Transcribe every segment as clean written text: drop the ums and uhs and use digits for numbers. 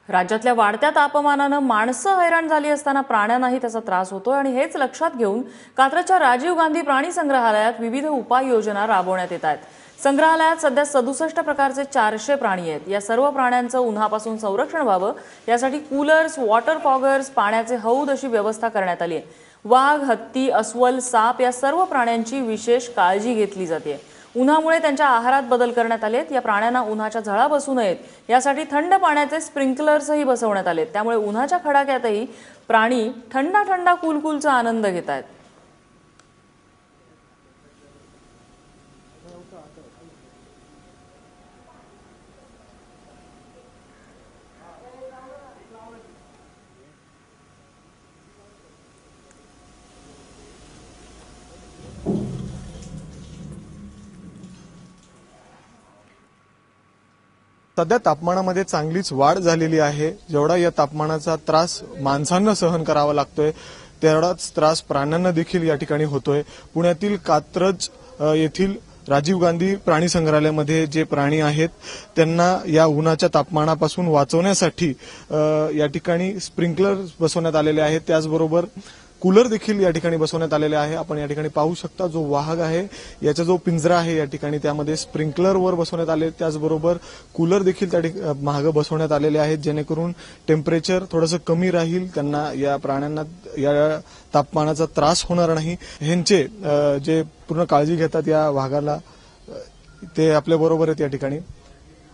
राज्यातल्या वाढत्या तापमानानं माणसं हैराण झाली असताना प्राण्यांनाही त्याचा त्रास होतोय आणि हेच लक्षात घेऊन कात्रजच्या राजीव गांधी प्राणी संग्रहालयात विविध उपाययोजना राबवण्यात येत आहेत। संग्रहालयात सध्या 67 प्रकारचे 400 प्राणी आहेत। या सर्व प्राण्यांचं उन्हापासून संरक्षण व्हावं यासाठी कूलर्स, वॉटर फॉगर्स, पाण्याचे हौद अशी व्यवस्था करण्यात आली आहे। वाघ, हत्ती, अस्वल, साप या सर्व प्राण्यांची विशेष काळजी घेतली जाते। उन्हामुळे त्यांच्या आहारात बदल करण्यात आलेत। या प्राण्यांना उन्हाच्या झळा बसू नयेत यासाठी थंड पाण्याचे स्प्रिंकलर्सही बसवण्यात आलेत। त्यामुळे उन्हाच्या खडाक्यातही प्राणी थंडा थंडा कूलचा आनंद घेत आहेत। सध्या तापमानामध्ये चांगलीच वाढ झालेली आहे। जेवढा या तापमानाचा त्रास माणसांना सहन करावा लागतोय तेवढाच त्रास प्राण्यांना देखील या ठिकाणी होतोय। पुण्यातील कात्रज येथील राजीव गांधी प्राणी संग्रहालयामध्ये जे प्राणी आहेत त्यांना या उन्हाच्या तापमानापासून वाचवण्यासाठी या ठिकाणी स्प्रिंकलर बसवण्यात आलेले आहेत। त्याचबरोबर कूलर देखील या ठिकाणी बसवण्यात आलेले आहे। आपण या ठिकाणी पाहू शकता जो वाघ आहे याचा जो पिंजरा आहे या ठिकाणी त्यामध्ये स्प्रिंकलर वर बसवण्यात आले। त्याचबरोबर कूलर देखील त्या मागे बसवण्यात आलेले आहेत जेणेकरून टेम्परेचर थोडंसं कमी राहील, त्यांना या प्राण्यांना या तापमानाचा त्रास होणार नाही। ह्यांचे जे पूर्ण काळजी घेतात या वाघाला ते आपल्या बरोबर आहेत। या ठिकाणी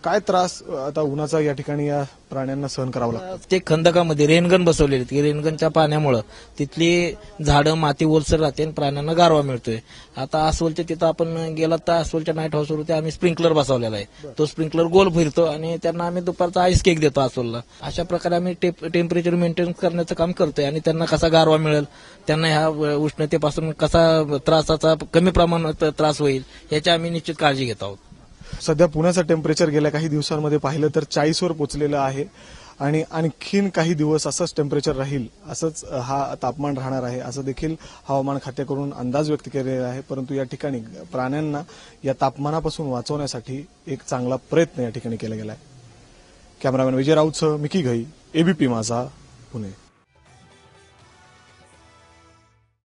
काय त्रास आता उन्हाचा या ठिकाणी या प्राण्यांना सहन करावं लागतं? ते खंदकामध्ये रेनगन बसवलेले आहेत। रेनगनच्या पाण्यामुळे तिथली झाडं माती ओलसर राहते आणि प्राण्यांना गारवा मिळतोय। आता अस्वलच्या तिथं आपण गेलात तर अस्वलच्या नाईट हाऊसवरती आम्ही स्प्रिंकलर बसवलेला आहे। तो स्प्रिंकलर गोल फिरतो आणि त्यांना आम्ही दुपारचा आईस केक देतो अस्वलला। अशा प्रकारे आम्ही टेम्परेचर मेंटेन करण्याचं काम करतोय आणि त्यांना कसा गारवा मिळेल, त्यांना ह्या उष्णतेपासून कसा त्रासाचा कमी प्रमाणात त्रास होईल याची आम्ही निश्चित काळजी घेत आहोत। सध्या पुण्याचं टेम्परेचर गेल्या काही दिवसांमध्ये पाहिलं तर 40 वर पोहोचलेलं आहे आणि आणखीन काही दिवस असंच टेम्परेचर राहील, असंच हा तापमान राहणार आहे असं देखील हवामान खात्याकडून अंदाज व्यक्त केलेला आहे। परंतु या ठिकाणी प्राण्यांना या तापमानापासून वाचवण्यासाठी एक चांगला प्रयत्न या ठिकाणी केला गेला आहे। कॅमेरामॅन विजय राऊतसह मिकी घई, एबीपी माझा, पुणे।